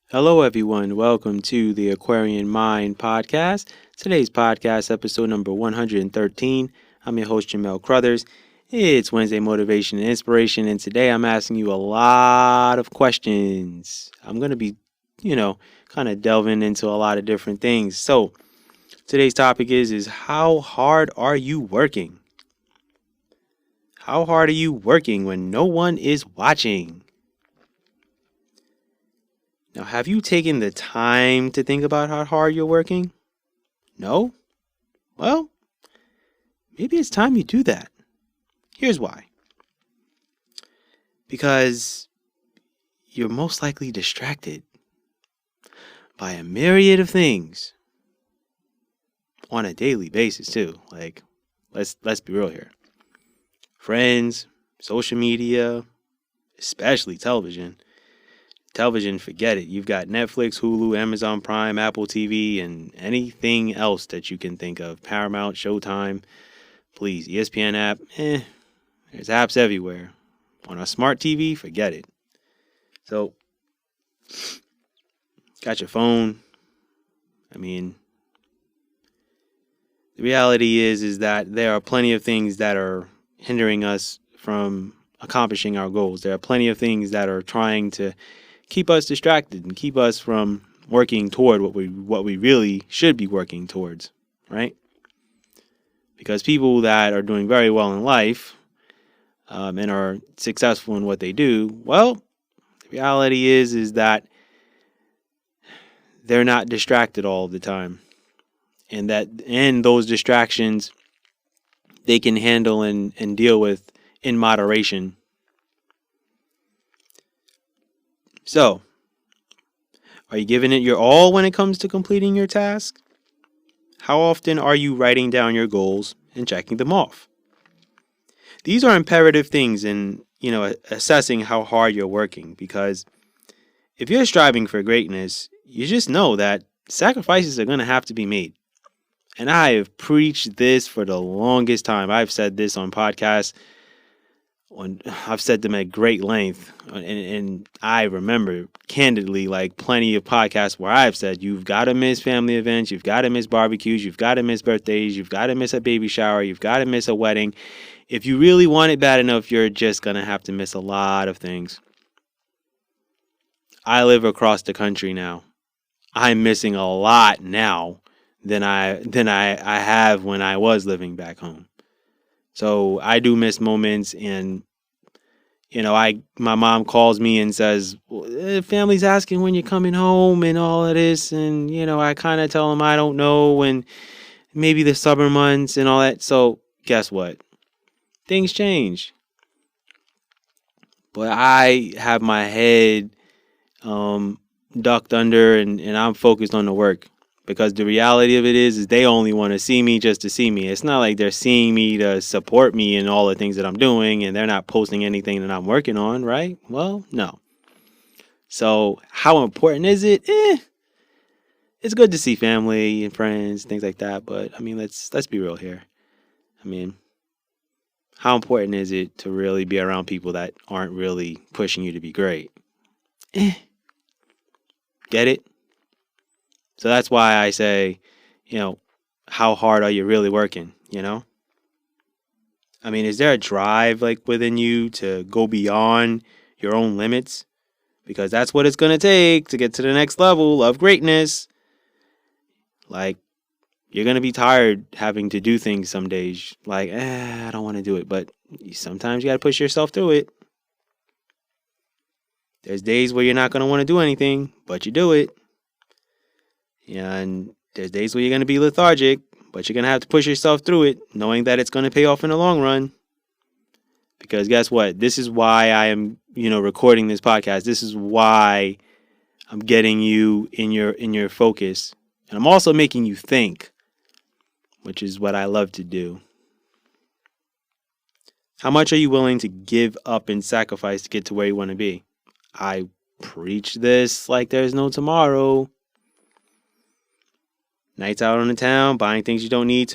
Hello, everyone. Welcome to the Aquarian Mind podcast. Today's podcast, episode number 113. I'm your host, Jamel Crothers. It's Wednesday Motivation and Inspiration, and today I'm asking you a lot of questions. I'm going to be, kind of delving into a lot of different things. So, today's topic is how hard are you working? How hard are you working when no one is watching? Now, have you taken the time to think about how hard you're working? No? Well, maybe it's time you do that. Here's why. Because you're most likely distracted by a myriad of things on a daily basis too. Like, let's be real here. Friends, social media, especially television. Television, forget it. You've got Netflix, Hulu, Amazon Prime, Apple TV, and anything else that you can think of. Paramount, Showtime, please, ESPN app. There's apps everywhere. On a smart TV, forget it. So, got your phone. I mean, the reality is that there are plenty of things that are hindering us from accomplishing our goals. There are plenty of things that are trying to keep us distracted and keep us from working toward what we really should be working towards, right? Because people that are doing very well in life and are successful in what they do, well, the reality is that they're not distracted all of the time, and those distractions they can handle and deal with in moderation. So, are you giving it your all when it comes to completing your task? How often are you writing down your goals and checking them off? These are imperative things in, assessing how hard you're working, because if you're striving for greatness, you just know that sacrifices are going to have to be made. And I have preached this for the longest time. I've said this on podcasts. I've said them at great length. And I remember candidly, like plenty of podcasts where I've said, you've got to miss family events. You've got to miss barbecues. You've got to miss birthdays. You've got to miss a baby shower. You've got to miss a wedding. If you really want it bad enough, you're just going to have to miss a lot of things. I live across the country now. I'm missing a lot now than I have when I was living back home. So I do miss moments, and my mom calls me and says, well, family's asking when you're coming home and all of this, and I kind of tell them I don't know, and maybe the summer months and all that. So guess what? Things change. But I have my head ducked under, and I'm focused on the work. Because the reality of it is they only want to see me just to see me. It's not like they're seeing me to support me in all the things that I'm doing, and they're not posting anything that I'm working on, right? Well, no. So how important is it? It's good to see family and friends, things like that. But I mean, let's be real here. I mean, how important is it to really be around people that aren't really pushing you to be great? Get it? So that's why I say, how hard are you really working, I mean, is there a drive like within you to go beyond your own limits? Because that's what it's going to take to get to the next level of greatness. Like, you're going to be tired having to do things some days. Like, I don't want to do it. But sometimes you got to push yourself through it. There's days where you're not going to want to do anything, but you do it. And there's days where you're going to be lethargic, but you're going to have to push yourself through it, knowing that it's going to pay off in the long run. Because guess what? This is why I am, recording this podcast. This is why I'm getting you in your focus. And I'm also making you think, which is what I love to do. How much are you willing to give up and sacrifice to get to where you want to be? I preach this like there's no tomorrow. Nights out on the town, buying things you don't need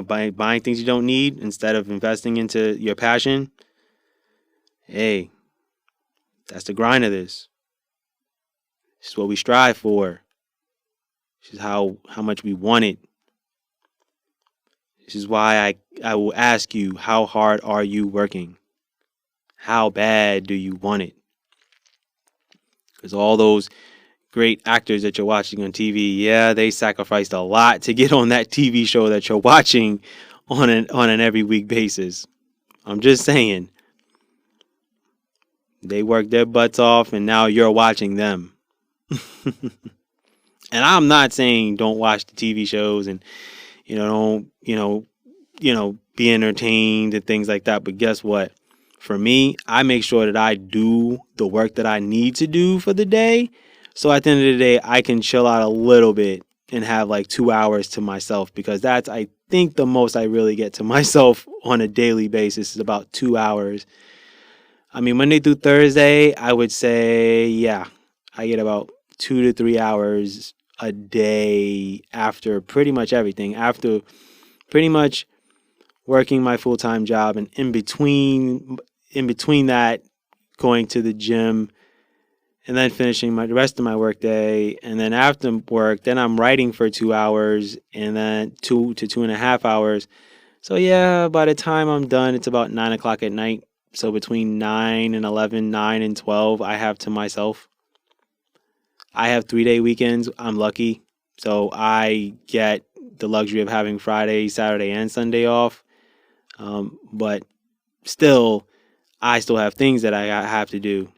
buying things you don't need instead of investing into your passion. Hey, that's the grind of this. This is what we strive for. This is how much we want it. This is why I will ask you, how hard are you working? How bad do you want it? Because all those great actors that you're watching on TV, yeah, they sacrificed a lot to get on that TV show that you're watching on an every week basis. I'm just saying. They worked their butts off and now you're watching them. And I'm not saying don't watch the TV shows and don't be entertained and things like that, but guess what? For me, I make sure that I do the work that I need to do for the day. So at the end of the day, I can chill out a little bit and have like 2 hours to myself, because that's, I think, the most I really get to myself on a daily basis is about 2 hours. I mean, Monday through Thursday, I would say, yeah, I get about 2 to 3 hours a day after pretty much everything, after pretty much working my full-time job, and in between that, going to the gym, and then finishing the rest of my work day. And then after work, then I'm writing for 2 hours, and then 2 to 2.5 hours. So yeah, by the time I'm done, it's about 9 o'clock at night. So between 9 and 11, 9 and 12, I have to myself. I have 3-day weekends. I'm lucky. So I get the luxury of having Friday, Saturday, and Sunday off. But still, I still have things that I have to do,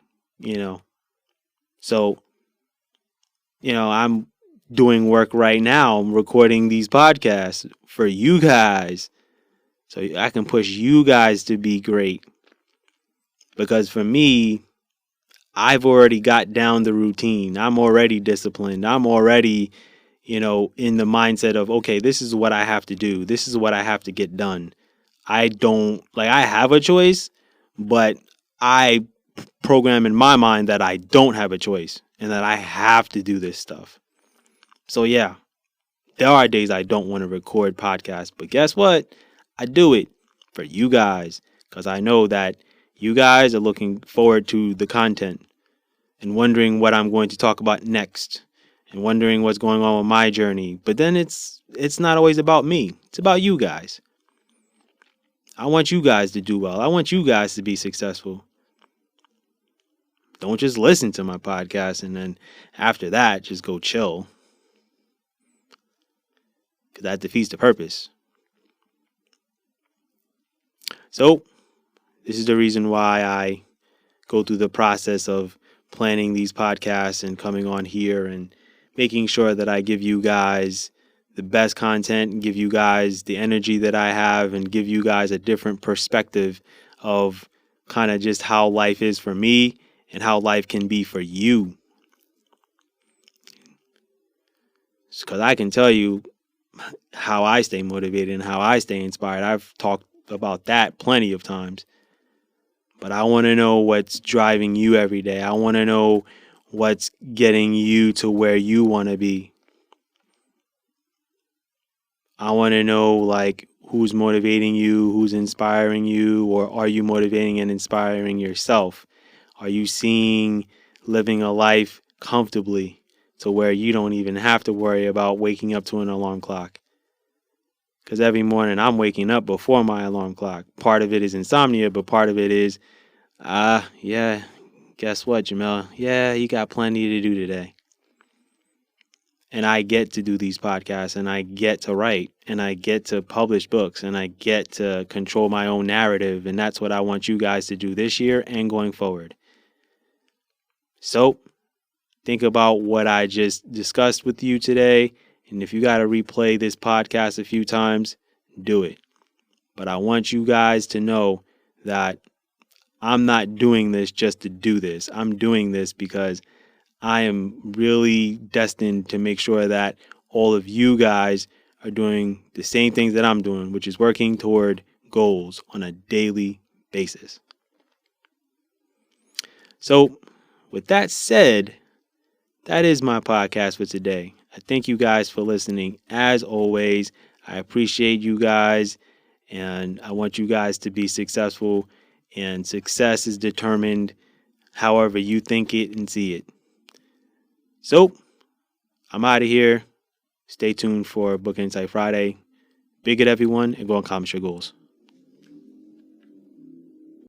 So, I'm doing work right now. I'm recording these podcasts for you guys, so I can push you guys to be great. Because for me, I've already got down the routine. I'm already disciplined. I'm already, in the mindset of, okay, this is what I have to do. This is what I have to get done. I have a choice, but I program in my mind that I don't have a choice and that I have to do this stuff. So yeah, there are days I don't want to record podcasts, but guess what? I do it for you guys, because I know that you guys are looking forward to the content and wondering what I'm going to talk about next and wondering what's going on with my journey. But then it's not always about me. It's about you guys. I want you guys to do well. I want you guys to be successful. Don't just listen to my podcast and then after that, just go chill. Because that defeats the purpose. So, this is the reason why I go through the process of planning these podcasts and coming on here and making sure that I give you guys the best content and give you guys the energy that I have and give you guys a different perspective of kind of just how life is for me and how life can be for you. Because I can tell you how I stay motivated and how I stay inspired. I've talked about that plenty of times. But I want to know what's driving you every day. I want to know what's getting you to where you want to be. I want to know, who's motivating you, who's inspiring you, or are you motivating and inspiring yourself? Are you seeing living a life comfortably to where you don't even have to worry about waking up to an alarm clock? Because every morning I'm waking up before my alarm clock. Part of it is insomnia, but part of it is, yeah, guess what, Jamel? Yeah, you got plenty to do today. And I get to do these podcasts, and I get to write, and I get to publish books, and I get to control my own narrative. And that's what I want you guys to do this year and going forward. So think about what I just discussed with you today. And if you got to replay this podcast a few times, do it. But I want you guys to know that I'm not doing this just to do this. I'm doing this because I am really destined to make sure that all of you guys are doing the same things that I'm doing, which is working toward goals on a daily basis. So, with that said, that is my podcast for today. I thank you guys for listening. As always, I appreciate you guys, and I want you guys to be successful, and success is determined however you think it and see it. So, I'm out of here. Stay tuned for Book Insight Friday. Be good, everyone, and go accomplish your goals.